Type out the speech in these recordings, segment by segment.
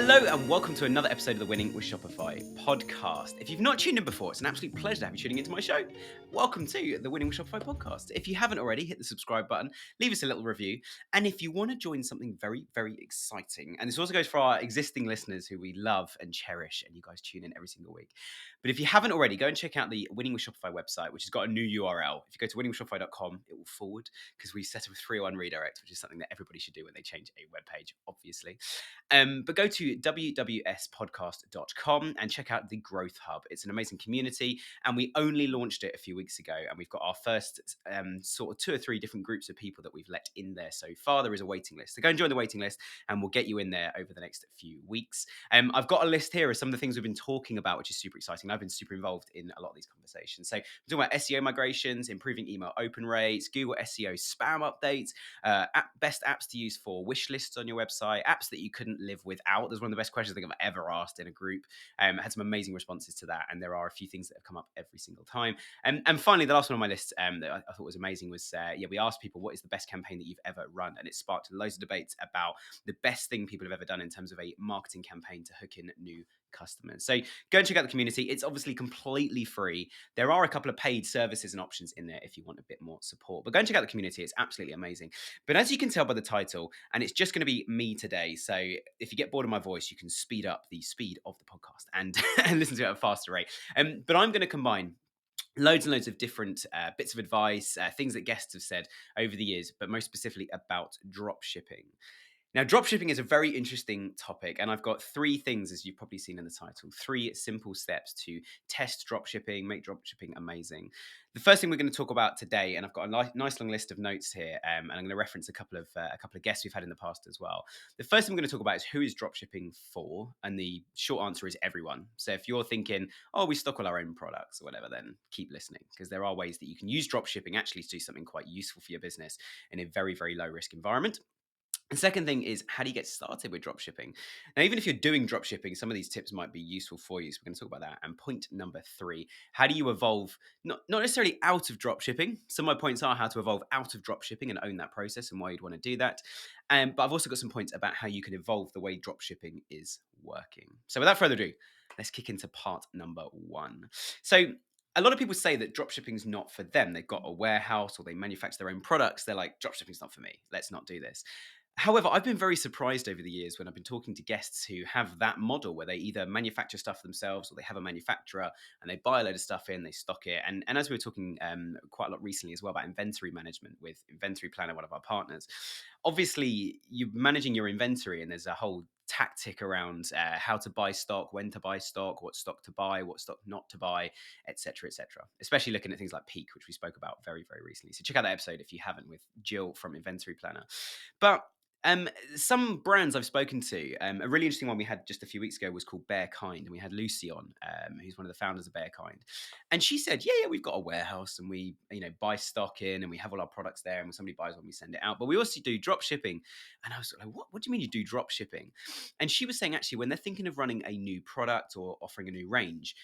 Hello and welcome to another episode of the Winning with Shopify podcast. If you've not tuned in before, it's an absolute pleasure to have you tuning into my show. Welcome to the Winning with Shopify podcast. If you haven't already, hit the subscribe button, leave us a little review. And if you want to join something very, very exciting, and this also goes for our existing listeners who we love and cherish, and you guys tune in every single week. But if you haven't already, go and check out the Winning with Shopify website, which has got a new URL. If you go to winningwithshopify.com, it will forward because we set up a 301 redirect, which is something that everybody should do when they change a web page, obviously. But go to wwspodcast.com and check out the Growth Hub. It's an amazing community, and we only launched it a few weeks ago, and we've got our first sort of 2 or 3 different groups of people that we've let in there so far. There is a waiting list. So go and join the waiting list, and we'll get you in there over the next few weeks. I've got a list here of some of the things we've been talking about, which is super exciting. I've been super involved in a lot of these conversations. So we're talking about SEO migrations, improving email open rates, Google SEO spam updates, best apps to use for wish lists on your website, apps that you couldn't live without. There's one of the best questions I think I've ever asked in a group. Had some amazing responses to that, and there are a few things that have come up every single time. And finally, the last one on my list that I thought was amazing was we asked people what is the best campaign that you've ever run, and it sparked loads of debates about the best thing people have ever done in terms of a marketing campaign to hook in new customers. So go and check out the community. It's obviously completely free. There are a couple of paid services and options in there if you want a bit more support, but go and check out the community. It's absolutely amazing. But as you can tell by the title, and it's just going to be me today, so if you get bored of my voice, you can speed up the speed of the podcast and, and listen to it at a faster rate. But I'm going to combine loads and loads of different bits of advice, things that guests have said over the years, but most specifically about drop shipping. Now, dropshipping is a very interesting topic, and I've got 3 things, as you've probably seen in the title, 3 simple steps to test dropshipping, make dropshipping amazing. The first thing we're going to talk about today, and I've got a nice long list of notes here, and I'm going to reference a couple of guests we've had in the past as well. The first thing we're going to talk about is who is dropshipping for, and the short answer is everyone. So if you're thinking, oh, we stock all our own products or whatever, then keep listening, because there are ways that you can use dropshipping actually to do something quite useful for your business in a very, very low risk environment. The second thing is, how do you get started with dropshipping? Now, even if you're doing dropshipping, some of these tips might be useful for you. So we're going to talk about that. And point number 3, how do you evolve, not necessarily out of dropshipping? Some of my points are how to evolve out of dropshipping and own that process and why you'd want to do that. But I've also got some points about how you can evolve the way dropshipping is working. So without further ado, let's kick into part number 1. So a lot of people say that dropshipping is not for them. They've got a warehouse or they manufacture their own products. They're like, dropshipping is not for me. Let's not do this. However, I've been very surprised over the years when I've been talking to guests who have that model where they either manufacture stuff themselves or they have a manufacturer and they buy a load of stuff in, they stock it. And as we were talking quite a lot recently as well about inventory management with Inventory Planner, one of our partners, obviously you're managing your inventory and there's a whole tactic around how to buy stock, when to buy stock, what stock to buy, what stock not to buy, etc., etc. Especially looking at things like peak, which we spoke about very, very recently. So check out that episode if you haven't with Jill from Inventory Planner. But some brands I've spoken to, a really interesting one we had just a few weeks ago was called Bear Kind, and we had Lucy on, who's one of the founders of Bear Kind, and she said, "Yeah, we've got a warehouse, and we, buy stock in, and we have all our products there, and when somebody buys one, we send it out. But we also do drop shipping." And I was like, "What do you mean you do drop shipping?" And she was saying actually, when they're thinking of running a new product or offering a new range,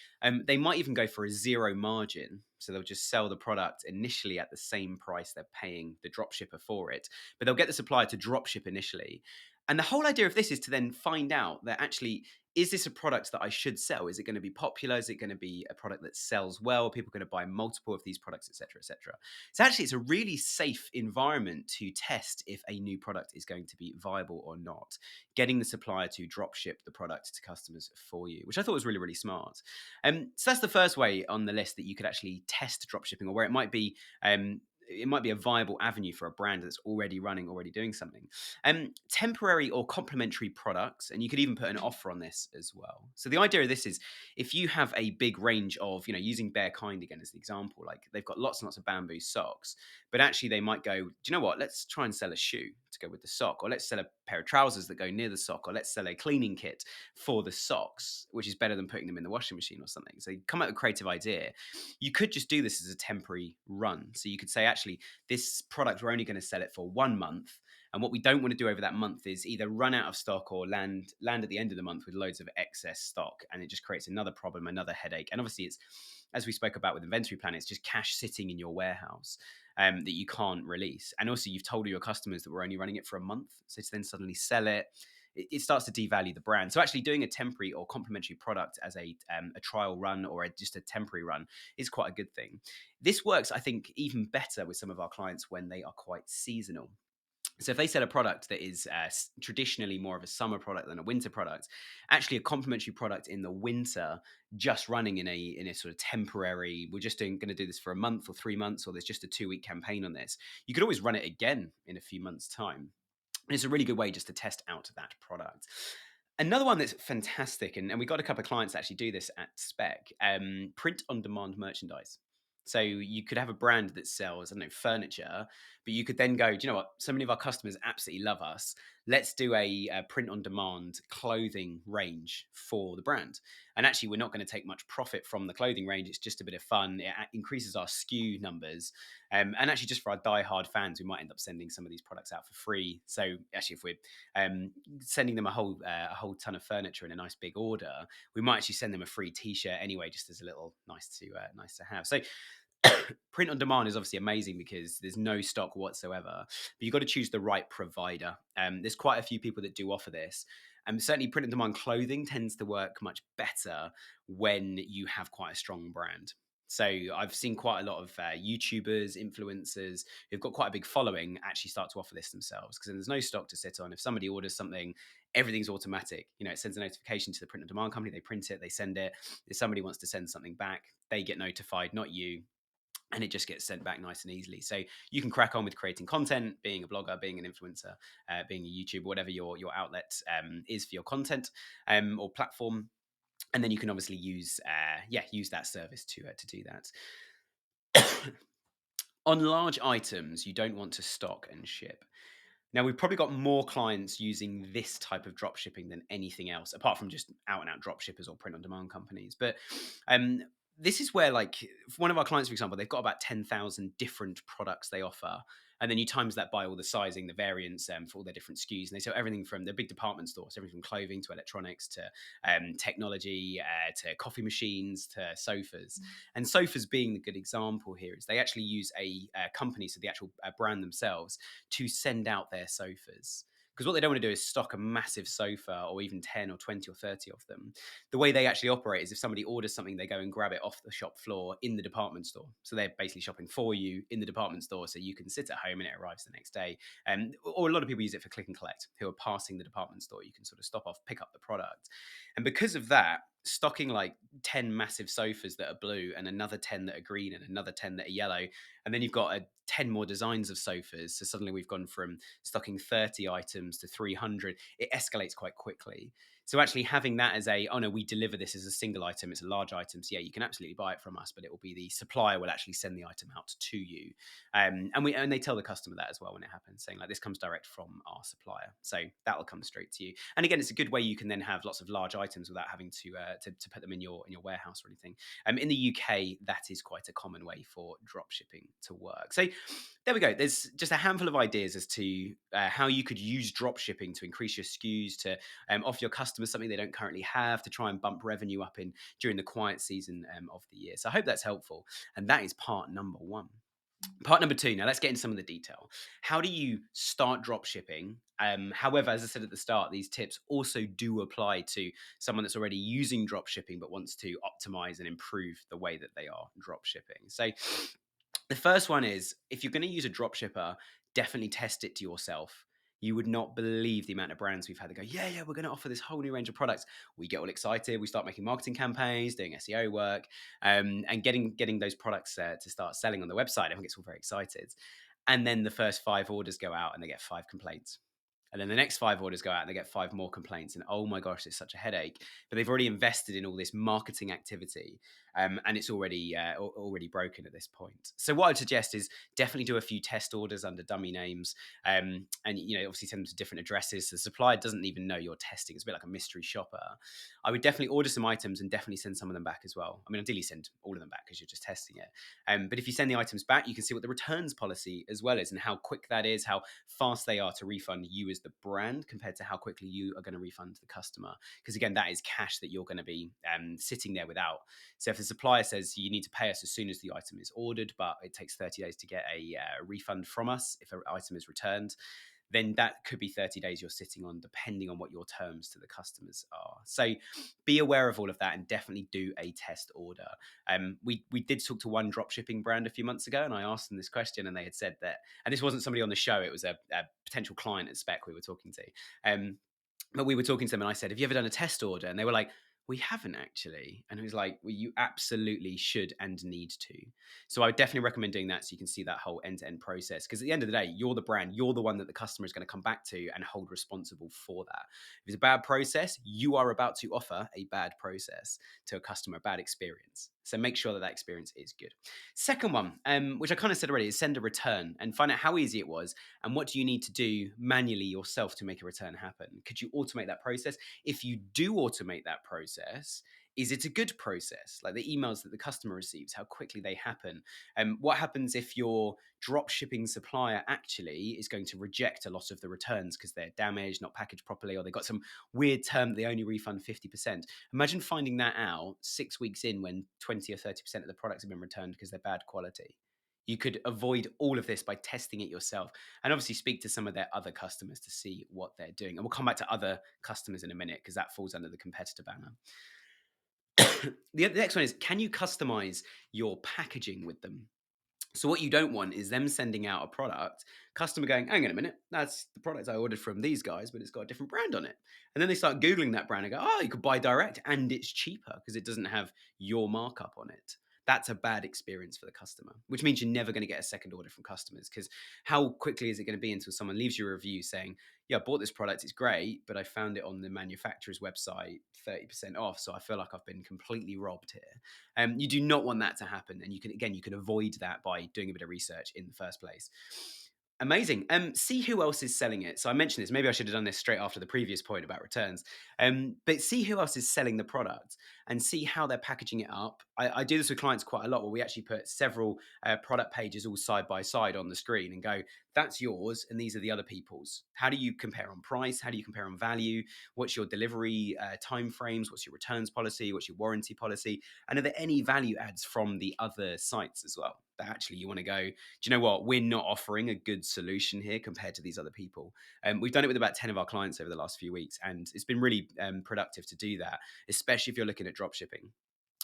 they might even go for a zero margin. So they'll just sell the product initially at the same price they're paying the drop shipper for it, but they'll get the supplier to drop ship initially. And the whole idea of this is to then find out that actually, is this a product that I should sell? Is it going to be popular? Is it going to be a product that sells well? Are people going to buy multiple of these products, etc., etc.? So actually, it's a really safe environment to test if a new product is going to be viable or not. Getting the supplier to drop ship the product to customers for you, which I thought was really, really smart. So that's the first way on the list that you could actually test drop shipping, or where it might be a viable avenue for a brand that's already running, already doing something. Temporary or complementary products, and you could even put an offer on this as well. So the idea of this is, if you have a big range of, using Bear Kind again as the example, like they've got lots and lots of bamboo socks, but actually they might go, do you know what? Let's try and sell a shoe to go with the sock, or let's sell a pair of trousers that go near the sock, or let's sell a cleaning kit for the socks, which is better than putting them in the washing machine or something. So you come up with a creative idea. You could just do this as a temporary run. So you could say, actually, this product, we're only going to sell it for 1 month. And what we don't want to do over that month is either run out of stock or land at the end of the month with loads of excess stock. And it just creates another problem, another headache. And obviously, it's, as we spoke about with Inventory Plan, it's just cash sitting in your warehouse that you can't release. And also, you've told all your customers that we're only running it for a month. So to then suddenly sell it, it starts to devalue the brand. So actually doing a temporary or complimentary product as a trial run or just a temporary run is quite a good thing. This works, I think, even better with some of our clients when they are quite seasonal. So if they sell a product that is traditionally more of a summer product than a winter product, actually a complementary product in the winter, just running in a sort of temporary, we're just going to do this for a month or 3 months, or there's just a 2 week campaign on this. You could always run it again in a few months' time. And it's a really good way just to test out that product. Another one that's fantastic, and we got a couple of clients that actually do this at Spec, print on demand merchandise. So you could have a brand that sells, I don't know, furniture, but you could then go, do you know what? So many of our customers absolutely love us. Let's do a print on demand clothing range for the brand. And actually, we're not going to take much profit from the clothing range. It's just a bit of fun. It increases our SKU numbers. And actually, just for our die-hard fans, we might end up sending some of these products out for free. So actually, if we're sending them a whole ton of furniture in a nice big order, we might actually send them a free T-shirt anyway, just as a little nice to have. So print on demand is obviously amazing because there's no stock whatsoever, but you've got to choose the right provider. There's quite a few people that do offer this. And certainly print on demand clothing tends to work much better when you have quite a strong brand. So I've seen quite a lot of YouTubers, influencers who've got quite a big following actually start to offer this themselves, because there's no stock to sit on. If somebody orders something, everything's automatic. It sends a notification to the print on demand company. They print it, they send it. If somebody wants to send something back, they get notified, not you, and it just gets sent back nice and easily. So you can crack on with creating content, being a blogger, being an influencer, being a YouTuber, whatever your outlet is for your content or platform. And then you can obviously use that service to do that. On large items, you don't want to stock and ship. Now, we've probably got more clients using this type of drop shipping than anything else, apart from just out and out drop shippers or print on demand companies. But this is where, like, one of our clients, for example, they've got about 10,000 different products they offer. And then you times that by all the sizing, the variants for all their different SKUs. And they sell everything from the big department stores, everything from clothing to electronics to technology to coffee machines to sofas. And sofas being the good example here is they actually use a company, so the actual brand themselves, to send out their sofas. Because what they don't want to do is stock a massive sofa or even 10 or 20 or 30 of them. The way they actually operate is if somebody orders something, they go and grab it off the shop floor in the department store. So they're basically shopping for you in the department store, so you can sit at home and it arrives the next day. Or a lot of people use it for click and collect, who are passing the department store. You can sort of stop off, pick up the product. And because of that, stocking like 10 massive sofas that are blue and another 10 that are green and another 10 that are yellow, and then you've got 10 more designs of sofas, so suddenly we've gone from stocking 30 items to 300. It escalates quite quickly. So actually having that as oh no, we deliver this as a single item, it's a large item, so yeah, you can absolutely buy it from us, but it will be the supplier will actually send the item out to you. And they tell the customer that as well when it happens, saying like, this comes direct from our supplier, so that will come straight to you. And again, it's a good way you can then have lots of large items without having to put them in your warehouse or anything. In the UK, that is quite a common way for drop shipping to work. So there we go. There's just a handful of ideas as to how you could use drop shipping to increase your SKUs, to offer your customers something they don't currently have, to try and bump revenue up during the quiet season of the year. So I hope that's helpful. And that is part number one. Part number two, now let's get into some of the detail. How do you start drop shipping? However, as I said at the start, these tips also do apply to someone that's already using drop shipping but wants to optimize and improve the way that they are drop shipping. So the first one is, if you're going to use a drop shipper, definitely test it to yourself. You would not believe the amount of brands we've had that go, yeah, we're going to offer this whole new range of products. We get all excited. We start making marketing campaigns, doing SEO work, and getting those products to start selling on the website. Everyone gets all very excited. And then the first 5 orders go out and they get 5 complaints. And then the next 5 orders go out and they get 5 more complaints. And oh my gosh, it's such a headache. But they've already invested in all this marketing activity, and it's already broken at this point. So what I'd suggest is definitely do a few test orders under dummy names, and obviously send them to different addresses. So the supplier doesn't even know you're testing. It's a bit like a mystery shopper. I would definitely order some items and definitely send some of them back as well. I mean, ideally send all of them back because you're just testing it. But if you send the items back, you can see what the returns policy as well is, and how quick that is, how fast they are to refund you as the brand compared to how quickly you are going to refund the customer. Because again, that is cash that you're going to be sitting there without. So if the supplier says you need to pay us as soon as the item is ordered, but it takes 30 days to get a refund from us if an item is returned, then that could be 30 days you're sitting on, depending on what your terms to the customers are. So be aware of all of that and definitely do a test order. We did talk to one drop shipping brand a few months ago, and I asked them this question, and they had said that, and this wasn't somebody on the show, it was a potential client at Spec we were talking to. But we were talking to them, and I said, "Have you ever done a test order?" And they were like, "We haven't actually." And I was like, "Well, you absolutely should and need to." So I would definitely recommend doing that, so you can see that whole end-to-end process. Because at the end of the day, you're the brand, you're the one that the customer is going to come back to and hold responsible for that. If it's a bad process, you are about to offer a bad process to a customer, a bad experience. So make sure that that experience is good. Second one, which I kind of said already, is send a return and find out how easy it was and what do you need to do manually yourself to make a return happen. Could you automate that process? If you do automate that process, is it a good process? Like the emails that the customer receives, how quickly they happen. What happens if your drop shipping supplier actually is going to reject a lot of the returns because they're damaged, not packaged properly, or they got some weird term that they only refund 50%? Imagine finding that out 6 weeks in when 20 or 30% of the products have been returned because they're bad quality. You could avoid all of this by testing it yourself and obviously speak to some of their other customers to see what they're doing. And we'll come back to other customers in a minute because that falls under the competitor banner. The next one is, can you customize your packaging with them? So what you don't want is them sending out a product, customer going, hang on a minute, that's the product I ordered from these guys, but it's got a different brand on it. And then they start Googling that brand and go, oh, you could buy direct and it's cheaper because it doesn't have your markup on it. That's a bad experience for the customer, which means you're never going to get a second order from customers because how quickly is it going to be until someone leaves you a review saying, yeah, I bought this product, it's great, but I found it on the manufacturer's website 30% off. So I feel like I've been completely robbed here. You do not want that to happen. And you can avoid that by doing a bit of research in the first place. Amazing. See who else is selling it. So I mentioned this. Maybe I should have done this straight after the previous point about returns. But see who else is selling the product and see how they're packaging it up. I do this with clients quite a lot, where we actually put several product pages all side by side on the screen and go, "That's yours, and these are the other people's." How do you compare on price? How do you compare on value? What's your delivery time frames? What's your returns policy? What's your warranty policy? And are there any value adds from the other sites as well? That actually you want to go, do you know what? We're not offering a good solution here compared to these other people. We've done it with about 10 of our clients over the last few weeks, and it's been really productive to do that, especially if you're looking at drop shipping.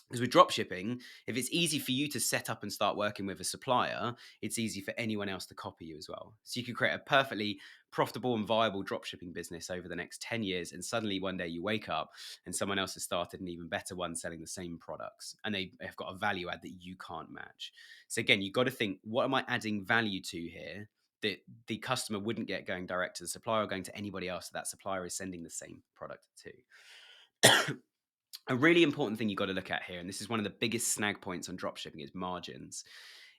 Because with drop shipping, if it's easy for you to set up and start working with a supplier, it's easy for anyone else to copy you as well. So you can create a perfectly profitable and viable drop shipping business over the next 10 years. And suddenly one day you wake up and someone else has started an even better one selling the same products. And they have got a value add that you can't match. So again, you've got to think, what am I adding value to here that the customer wouldn't get going direct to the supplier or going to anybody else that supplier is sending the same product to? A really important thing you've got to look at here, and this is one of the biggest snag points on dropshipping, is margins.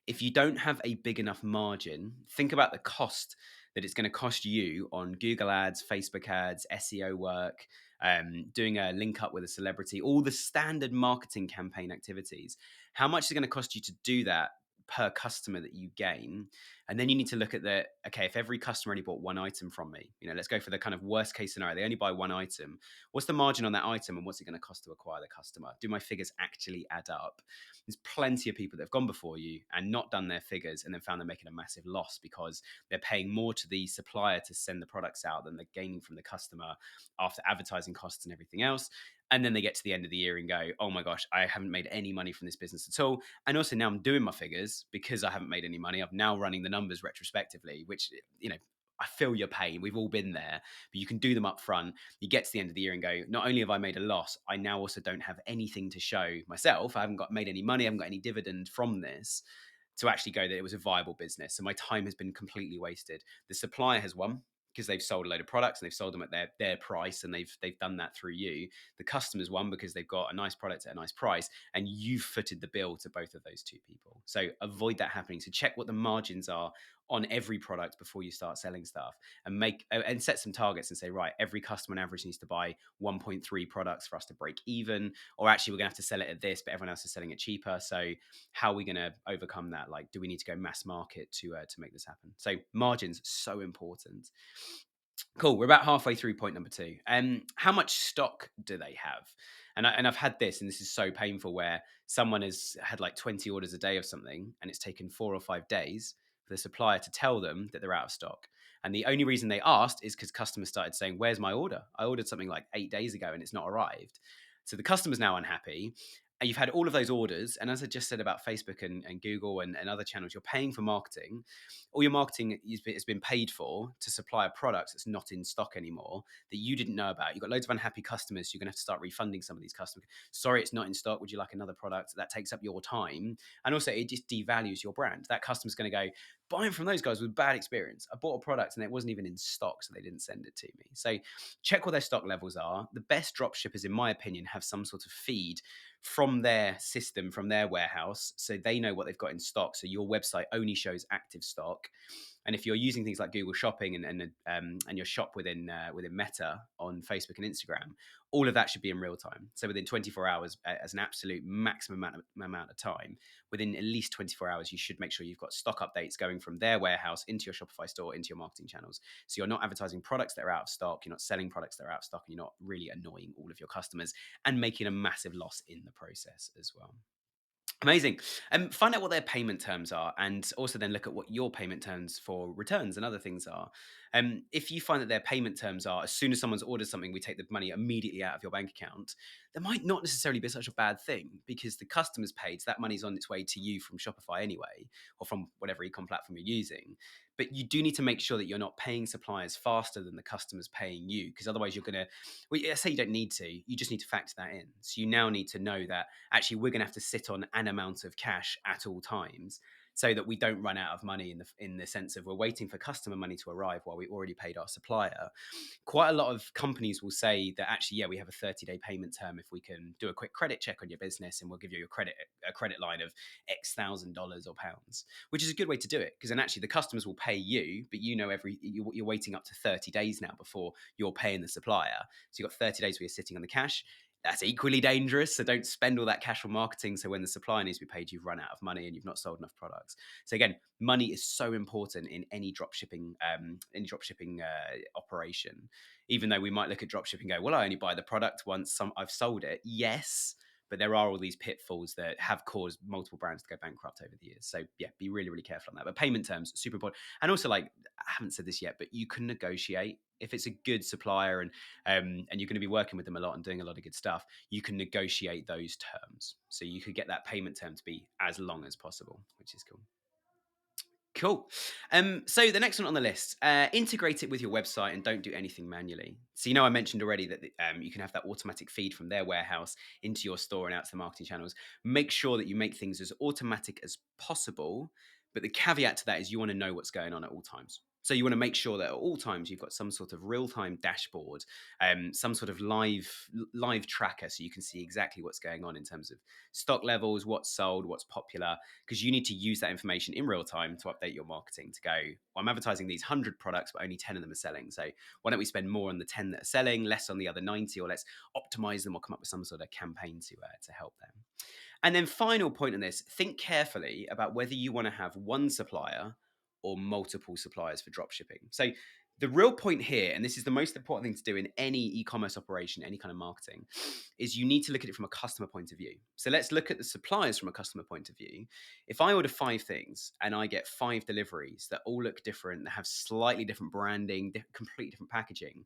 If you don't have a big enough margin, think about the cost that it's going to cost you on Google ads, Facebook ads, SEO work, doing a link up with a celebrity, all the standard marketing campaign activities. How much is it going to cost you to do that per customer that you gain? And then you need to look at okay, if every customer only bought one item from me, let's go for the kind of worst case scenario. They only buy one item. What's the margin on that item and what's it going to cost to acquire the customer? Do my figures actually add up? There's plenty of people that have gone before you and not done their figures and then found they're making a massive loss because they're paying more to the supplier to send the products out than they're gaining from the customer after advertising costs and everything else. And then they get to the end of the year and go, oh my gosh, I haven't made any money from this business at all. And also now I'm doing my figures because I haven't made any money. I'm now running the numbers retrospectively, which, I feel your pain. We've all been there, but you can do them up front. You get to the end of the year and go, not only have I made a loss, I now also don't have anything to show myself. I haven't made any money. I haven't got any dividend from this to actually go that it was a viable business. So my time has been completely wasted. The supplier has won because they've sold a load of products and they've sold them at their price, and they've done that through you. The customers won because they've got a nice product at a nice price, and you've footed the bill to both of those two people. So avoid that happening. So check what the margins are on every product before you start selling stuff, and set some targets and say, right, every customer on average needs to buy 1.3 products for us to break even, or actually we're gonna have to sell it at this, but everyone else is selling it cheaper. So how are we gonna overcome that? Like, do we need to go mass market to make this happen? So margins so important. Cool. We're about halfway through point number 2. How much stock do they have? And I've had this, and this is so painful, where someone has had like 20 orders a day of something, and it's taken 4 or 5 days for the supplier to tell them that they're out of stock. And the only reason they asked is because customers started saying, "Where's my order? I ordered something like 8 days ago and it's not arrived." So the customer's now unhappy. And you've had all of those orders. And as I just said about Facebook and Google and other channels, you're paying for marketing. All your marketing has been paid for to supply a product that's not in stock anymore that you didn't know about. You've got loads of unhappy customers. So you're going to have to start refunding some of these customers. Sorry, it's not in stock. Would you like another product? That takes up your time. And also, it just devalues your brand. That customer's going to go, buying from those guys was a bad experience. I bought a product and it wasn't even in stock, so they didn't send it to me. So check what their stock levels are. The best drop shippers, in my opinion, have some sort of feed from their system, from their warehouse, so they know what they've got in stock. So your website only shows active stock. And if you're using things like Google Shopping and your shop within Meta on Facebook and Instagram, all of that should be in real time. So within 24 hours, as an absolute maximum amount of time, within at least 24 hours, you should make sure you've got stock updates going from their warehouse into your Shopify store, into your marketing channels. So you're not advertising products that are out of stock, you're not selling products that are out of stock, and you're not really annoying all of your customers and making a massive loss in the process as well. Amazing. Find out what their payment terms are, and also then look at what your payment terms for returns and other things are. If you find that their payment terms are, as soon as someone's ordered something, we take the money immediately out of your bank account, that might not necessarily be such a bad thing, because the customer's paid, so that money's on its way to you from Shopify anyway, or from whatever e-com platform you're using. But you do need to make sure that you're not paying suppliers faster than the customer's paying you, because otherwise you're going to, well, yeah, say you don't need to, you just need to factor that in. So you now need to know that actually we're going to have to sit on an amount of cash at all times, so that we don't run out of money in the sense of we're waiting for customer money to arrive while we already paid our supplier. Quite a lot of companies will say that actually, yeah, we have a 30-day payment term if we can do a quick credit check on your business, and we'll give you a credit line of X thousand dollars or pounds, which is a good way to do it, because then actually the customers will pay you, but you're waiting up to 30 days now before you're paying the supplier. So you've got 30 days where you're sitting on the cash. That's equally dangerous. So don't spend all that cash on marketing. So when the supplier needs to be paid, you've run out of money and you've not sold enough products. So again, money is so important in any dropshipping operation. Even though we might look at dropshipping and go, well, I only buy the product once I've sold it. Yes, but there are all these pitfalls that have caused multiple brands to go bankrupt over the years. So yeah, be really, really careful on that. But payment terms, super important. And also, like, I haven't said this yet, but you can negotiate. If it's a good supplier and you're going to be working with them a lot and doing a lot of good stuff, you can negotiate those terms. So you could get that payment term to be as long as possible, which is cool. Cool. So the next one on the list, integrate it with your website and don't do anything manually. So, I mentioned already that you can have that automatic feed from their warehouse into your store and out to the marketing channels. Make sure that you make things as automatic as possible. But the caveat to that is you want to know what's going on at all times. So you want to make sure that at all times you've got some sort of real-time dashboard, some sort of live tracker, so you can see exactly what's going on in terms of stock levels, what's sold, what's popular, because you need to use that information in real time to update your marketing to go, well, I'm advertising these 100 products, but only 10 of them are selling. So why don't we spend more on the 10 that are selling, less on the other 90, or let's optimize them or come up with some sort of campaign to help them. And then final point on this, think carefully about whether you want to have one supplier or multiple suppliers for drop shipping. So the real point here, and this is the most important thing to do in any e-commerce operation, any kind of marketing, is you need to look at it from a customer point of view. So let's look at the suppliers from a customer point of view. If I order 5 things and I get 5 deliveries that all look different, that have slightly different branding, completely different packaging,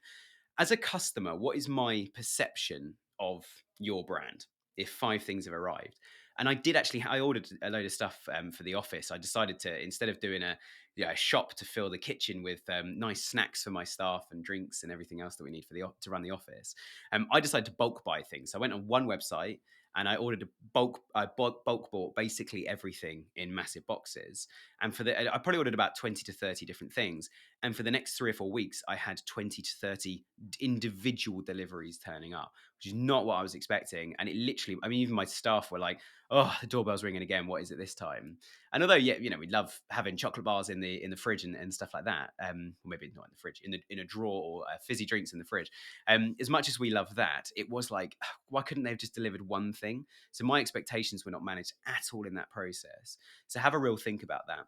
as a customer, what is my perception of your brand if 5 things have arrived? And I ordered a load of stuff for the office. I decided to, instead of doing a shop to fill the kitchen with nice snacks for my staff and drinks and everything else that we need to run the office, I decided to bulk buy things. So I went on one website and I ordered bulk bought basically everything in massive boxes. And I probably ordered about 20 to 30 different things. And for the next 3 or 4 weeks, I had 20 to 30 individual deliveries turning up, which is not what I was expecting. And it literally, I mean, even my staff were like, "Oh, the doorbell's ringing again. What is it this time?" And although, yeah, we love having chocolate bars in the fridge and stuff like that, or maybe not in the fridge, in a drawer, or fizzy drinks in the fridge. As much as we love that, it was like, why couldn't they have just delivered one thing? So my expectations were not managed at all in that process. So have a real think about that.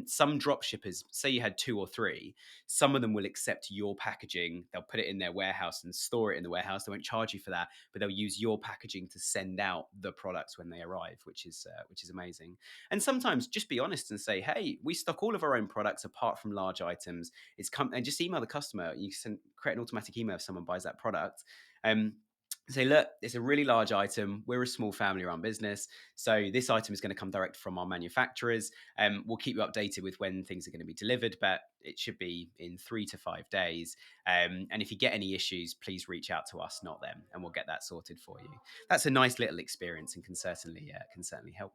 Some drop shippers, say you had two or three, some of them will accept your packaging. They'll put it in their warehouse and store it in the warehouse. They won't charge you for that, but they'll use your packaging to send out the products when they arrive, which is amazing. And sometimes just be honest and say, hey, we stock all of our own products apart from large items. And just email the customer. You can create an automatic email if someone buys that product. Um, Say, look, it's a really large item. We're a small family-run business, so this item is going to come direct from our manufacturers. We'll keep you updated with when things are going to be delivered, but it should be in 3 to 5 days. And if you get any issues, please reach out to us, not them, and we'll get that sorted for you. That's a nice little experience and can certainly help.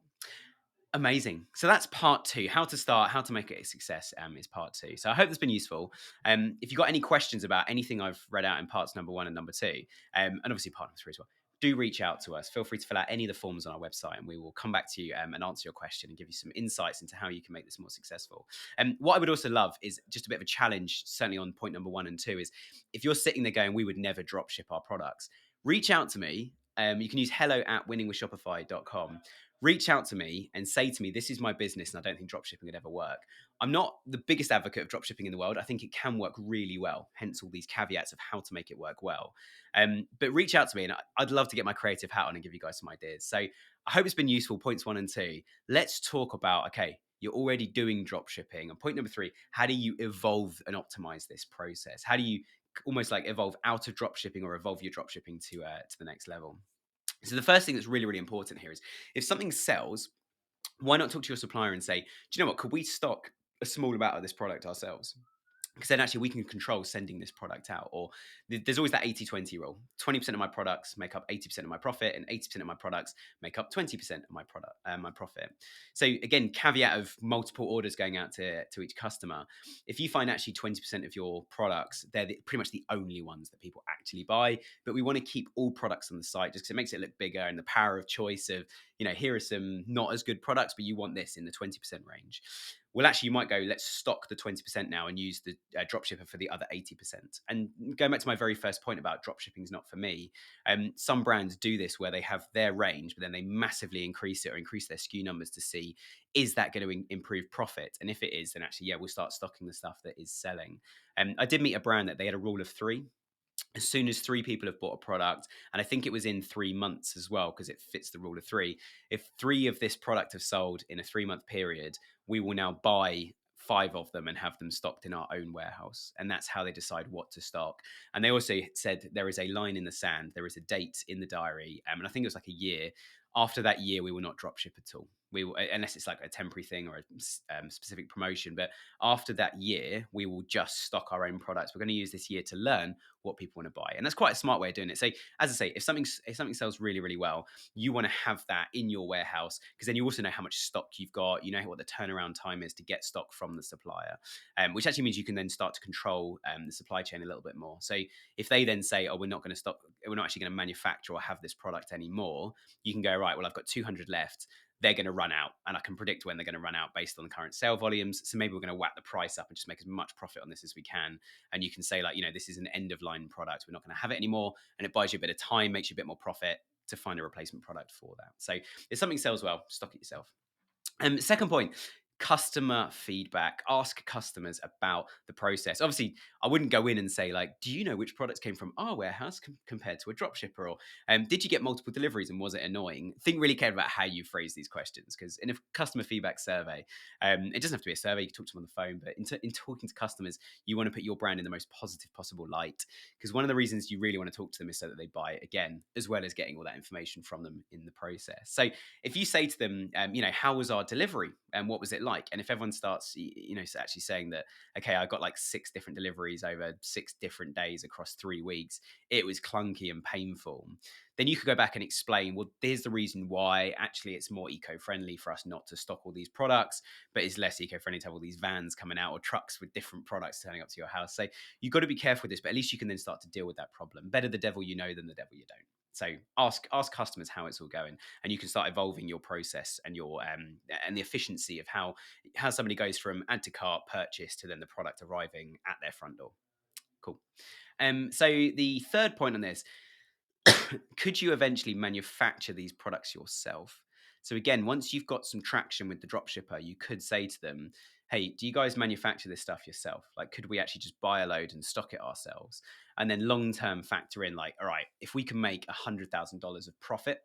Amazing. So that's part two. How to start, how to make it a success is part two. So I hope that's been useful. If you've got any questions about anything I've read out in parts number one and number two, and obviously part number three as well, do reach out to us. Feel free to fill out any of the forms on our website and we will come back to you and answer your question and give you some insights into how you can make this more successful. And what I would also love is just a bit of a challenge, certainly on point number one and two, is if you're sitting there going, we would never drop ship our products, reach out to me. You can use hello@winningwithshopify.com. Reach out to me and say to me, this is my business and I don't think dropshipping would ever work. I'm not the biggest advocate of dropshipping in the world. I think it can work really well, hence all these caveats of how to make it work well. But reach out to me and I'd love to get my creative hat on and give you guys some ideas. So I hope it's been useful, points one and two. Let's talk about, okay, you're already doing dropshipping. And point number three, how do you evolve and optimize this process? How do you almost like evolve out of dropshipping or evolve your dropshipping to the next level? So the first thing that's really, really important here is if something sells, why not talk to your supplier and say, do you know what, could we stock a small amount of this product ourselves? Because then actually we can control sending this product out. Or there's always that 80-20 rule. 20% of my products make up 80% of my profit, and 80% of my products make up 20% of my profit. So again, caveat of multiple orders going out to each customer. If you find actually 20% of your products, they're pretty much the only ones that people actually buy, but we want to keep all products on the site just because it makes it look bigger, and the power of choice of, here are some not as good products, but you want this in the 20% range. Well, actually, you might go, let's stock the 20% now and use the dropshipper for the other 80%. And going back to my very first point about dropshipping is not for me, some brands do this where they have their range, but then they massively increase it or increase their SKU numbers to see, is that going to improve profit? And if it is, then actually, yeah, we'll start stocking the stuff that is selling. I did meet a brand that they had a rule of three. As soon as three people have bought a product, and I think it was in 3 months as well, because it fits the rule of three. If three of this product have sold in a 3 month period, we will now buy five of them and have them stocked in our own warehouse. And that's how they decide what to stock. And they also said there is a line in the sand, there is a date in the diary, and I think it was like a year. After that year, we will not drop ship at all. We will, unless it's like a temporary thing or a specific promotion. But after that year, we will just stock our own products. We're going to use this year to learn what people want to buy, and that's quite a smart way of doing it. So, as I say, if something sells really, really well, you want to have that in your warehouse, because then you also know how much stock you've got. You know what the turnaround time is to get stock from the supplier, which actually means you can then start to control the supply chain a little bit more. So if they then say, "Oh, we're not actually going to manufacture or have this product anymore," you can go, right, well, I've got 200 left. They're going to run out, and I can predict when they're going to run out based on the current sale volumes. So maybe we're going to whack the price up and just make as much profit on this as we can. And you can say, like, this is an end of line product. We're not going to have it anymore. And it buys you a bit of time, makes you a bit more profit to find a replacement product for that. So if something sells well, stock it yourself. Second point, customer feedback. Ask customers about the process. Obviously, I wouldn't go in and say, like, do you know which products came from our warehouse compared to a dropshipper? Or did you get multiple deliveries and was it annoying? Think really carefully about how you phrase these questions, because in a customer feedback survey, it doesn't have to be a survey, you can talk to them on the phone, but in talking to customers, you want to put your brand in the most positive possible light, because one of the reasons you really want to talk to them is so that they buy it again, as well as getting all that information from them in the process. So if you say to them, how was our delivery and what was it like? And if everyone starts, actually saying that, okay, I got like 6 different deliveries over 6 different days across 3 weeks, it was clunky and painful, then you could go back and explain, well, there's the reason why. Actually, it's more eco-friendly for us not to stock all these products, but it's less eco-friendly to have all these vans coming out or trucks with different products turning up to your house. So you've got to be careful with this, but at least you can then start to deal with that problem. Better the devil you know than the devil you don't. So ask customers how it's all going, and you can start evolving your process and your and the efficiency of how somebody goes from add to cart purchase to then the product arriving at their front door. Cool. So the third point on this, could you eventually manufacture these products yourself? So again, once you've got some traction with the dropshipper, you could say to them, hey, do you guys manufacture this stuff yourself? Like, could we actually just buy a load and stock it ourselves? And then long term factor in, like, all right, if we can make $100,000 of profit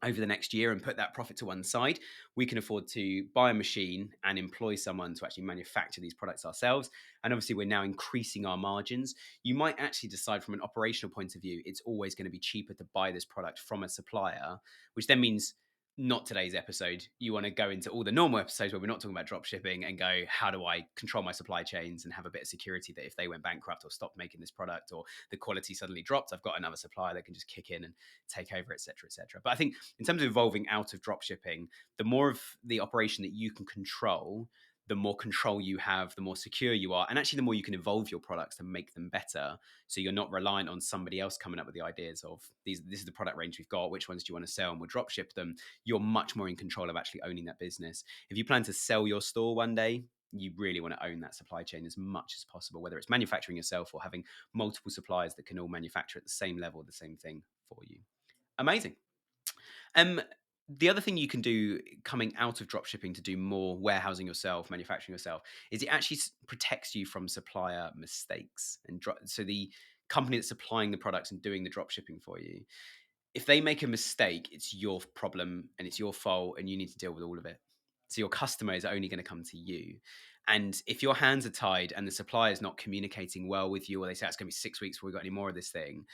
over the next year and put that profit to one side, we can afford to buy a machine and employ someone to actually manufacture these products ourselves. And obviously, we're now increasing our margins. You might actually decide from an operational point of view, it's always going to be cheaper to buy this product from a supplier, which then means not today's episode. You want to go into all the normal episodes where we're not talking about drop shipping and go, how do I control my supply chains and have a bit of security that if they went bankrupt or stopped making this product or the quality suddenly dropped, I've got another supplier that can just kick in and take over, et cetera, et cetera. But I think in terms of evolving out of drop shipping, the more of the operation that you can control, the more control you have, the more secure you are, and actually the more you can evolve your products to make them better. So you're not reliant on somebody else coming up with the ideas of these. This is the product range we've got. Which ones do you want to sell? And we'll drop ship them. You're much more in control of actually owning that business. If you plan to sell your store one day, you really want to own that supply chain as much as possible, whether it's manufacturing yourself or having multiple suppliers that can all manufacture at the same level, the same thing for you. Amazing. Um, the other thing you can do coming out of dropshipping to do more warehousing yourself, manufacturing yourself, is it actually protects you from supplier mistakes. And so the company that's supplying the products and doing the dropshipping for you, if they make a mistake, it's your problem and it's your fault, and you need to deal with all of it. So your customer is only going to come to you. And if your hands are tied and the supplier is not communicating well with you, or they say it's going to be 6 weeks before we got any more of this thing,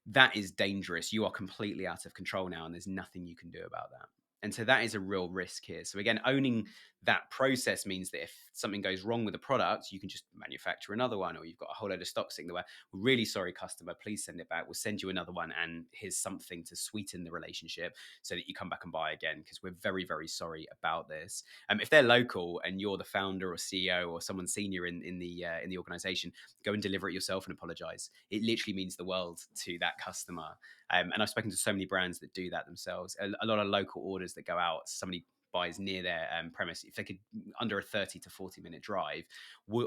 that is dangerous. You are completely out of control now, and there's nothing you can do about that. And so that is a real risk here. So again, owning that process means that if something goes wrong with the product, you can just manufacture another one, or you've got a whole load of stock sitting there. We're really sorry, customer. Please send it back. We'll send you another one, and here's something to sweeten the relationship so that you come back and buy again. Because we're very, very sorry about this. If they're local and you're the founder or CEO or someone senior in the organization, go and deliver it yourself and apologize. It literally means the world to that customer. And I've spoken to so many brands that do that themselves. A lot of local orders that go out, somebody buys near their premise, if they could, under a 30 to 40 minute drive,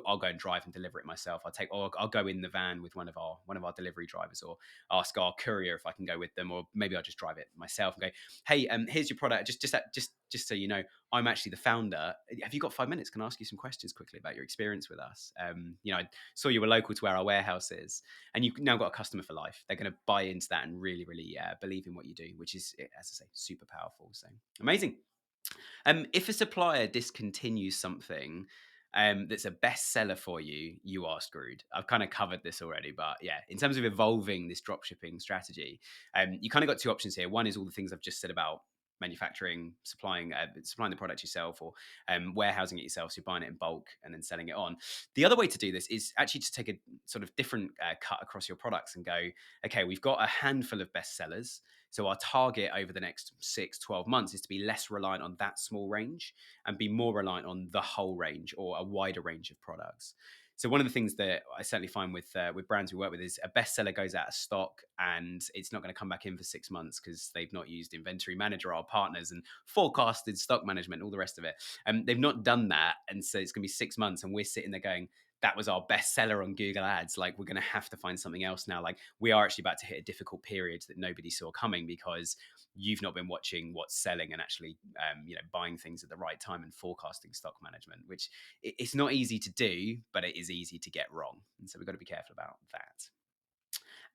I'll go and drive and deliver it myself. I'll go in the van with one of our delivery drivers, or ask our courier if I can go with them, or maybe I'll just drive it myself and go, hey, here's your product. Just so you know, I'm actually the founder. Have you got 5 minutes? Can I ask you some questions quickly about your experience with us? I saw you were local to where our warehouse is, and you've now got a customer for life. They're going to buy into that and really, really believe in what you do, which is, as I say, super powerful. So amazing. If a supplier discontinues something that's a bestseller for you, you are screwed. I've kind of covered this already, but yeah, in terms of evolving this dropshipping strategy, you kind of got two options here. One is all the things I've just said about manufacturing, supplying the product yourself, or warehousing it yourself, so you're buying it in bulk and then selling it on. The other way to do this is actually to take a sort of different cut across your products and go, okay, we've got a handful of bestsellers. So our target over the next 6-12 months is to be less reliant on that small range and be more reliant on the whole range, or a wider range of products. So one of the things that I certainly find with brands we work with is a bestseller goes out of stock and it's not going to come back in for 6 months because they've not used inventory manager, our partners, and forecasted stock management, all the rest of it. They've not done that, and so it's going to be 6 months, and we're sitting there going, that was our bestseller on Google Ads. Like, we're going to have to find something else now. Like, we are actually about to hit a difficult period that nobody saw coming because you've not been watching what's selling and actually, buying things at the right time and forecasting stock management, which it's not easy to do, but it is easy to get wrong. And so we've got to be careful about that.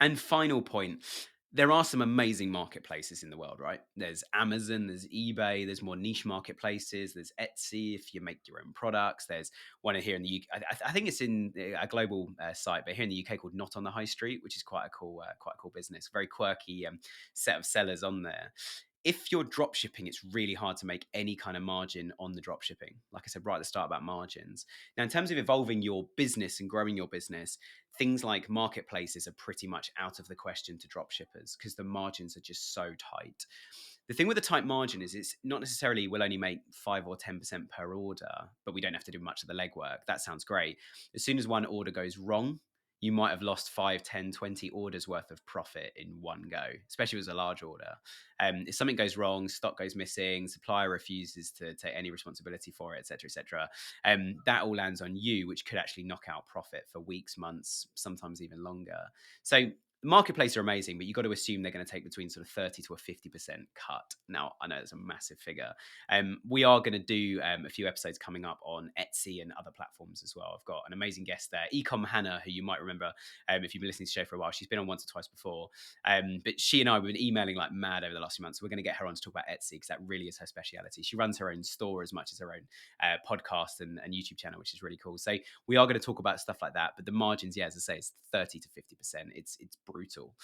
And final point, there are some amazing marketplaces in the world, right? There's Amazon, there's eBay, there's more niche marketplaces, there's Etsy if you make your own products. There's one here in the UK. I think it's in a global site, but here in the UK called Not on the High Street, which is quite a cool business. Very quirky set of sellers on there. If you're drop shipping, it's really hard to make any kind of margin on the drop shipping. Like I said right at the start about margins. Now, in terms of evolving your business and growing your business, things like marketplaces are pretty much out of the question to drop shippers because the margins are just so tight. The thing with a tight margin is it's not necessarily we'll only make 5 or 10% per order, but we don't have to do much of the legwork. That sounds great. As soon as one order goes wrong, you might have lost 5, 10, 20 orders worth of profit in one go, especially if it's a large order. If something goes wrong, stock goes missing, supplier refuses to take any responsibility for it, et cetera, that all lands on you, which could actually knock out profit for weeks, months, sometimes even longer. So The marketplace are amazing, but you've got to assume they're going to take between sort of 30 to a 50% cut. Now, I know it's a massive figure. We are going to do a few episodes coming up on Etsy and other platforms as well. I've got an amazing guest there, Ecom Hannah, who you might remember if you've been listening to the show for a while. She's been on once or twice before. But she and I have been emailing like mad over the last few months. So we're going to get her on to talk about Etsy because that really is her speciality. She runs her own store as much as her own podcast and YouTube channel, which is really cool. So we are going to talk about stuff like that. But the margins, yeah, as I say, it's 30 to 50%. It's brutal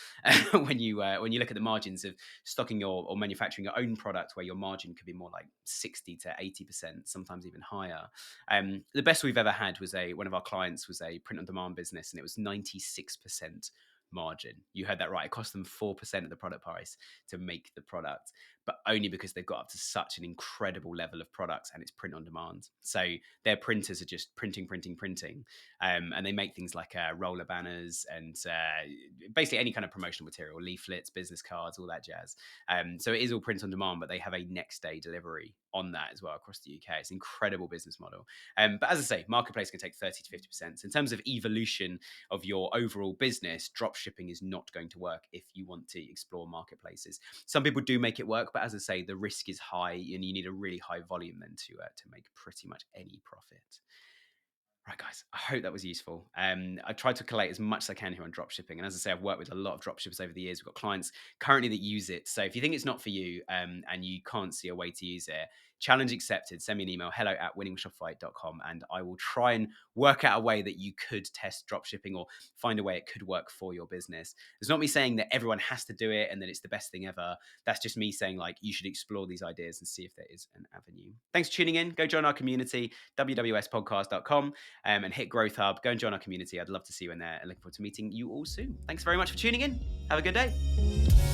when you look at the margins of stocking or manufacturing your own product, where your margin could be more like 60 to 80%, sometimes even higher. The best we've ever had was one of our clients was a print on demand business, and it was 96% margin. You heard that right. It cost them 4% of the product price to make the product, but only because they've got up to such an incredible level of products, and it's print on demand. So their printers are just printing, and they make things like roller banners and basically any kind of promotional material, leaflets, business cards, all that jazz. So it is all print on demand, but they have a next day delivery on that as well across the UK. It's an incredible business model. But as I say, marketplace can take 30 to 50%. So in terms of evolution of your overall business, drop shipping is not going to work if you want to explore marketplaces. Some people do make it work, but as I say, the risk is high, and you need a really high volume then to make pretty much any profit. Right, guys, I hope that was useful. I tried to collate as much as I can here on dropshipping. And as I say, I've worked with a lot of dropshippers over the years. We've got clients currently that use it. So if you think it's not for you and you can't see a way to use it, challenge accepted. Send me an email, hello@winningwithshopify.com, and I will try and work out a way that you could test dropshipping or find a way it could work for your business. It's not me saying that everyone has to do it and that it's the best thing ever. That's just me saying, like, you should explore these ideas and see if there is an avenue. Thanks for tuning in. Go join our community, wwspodcast.com. And hit Growth Hub. Go and join our community. I'd love to see you in there, and looking forward to meeting you all soon. Thanks very much for tuning in. Have a good day.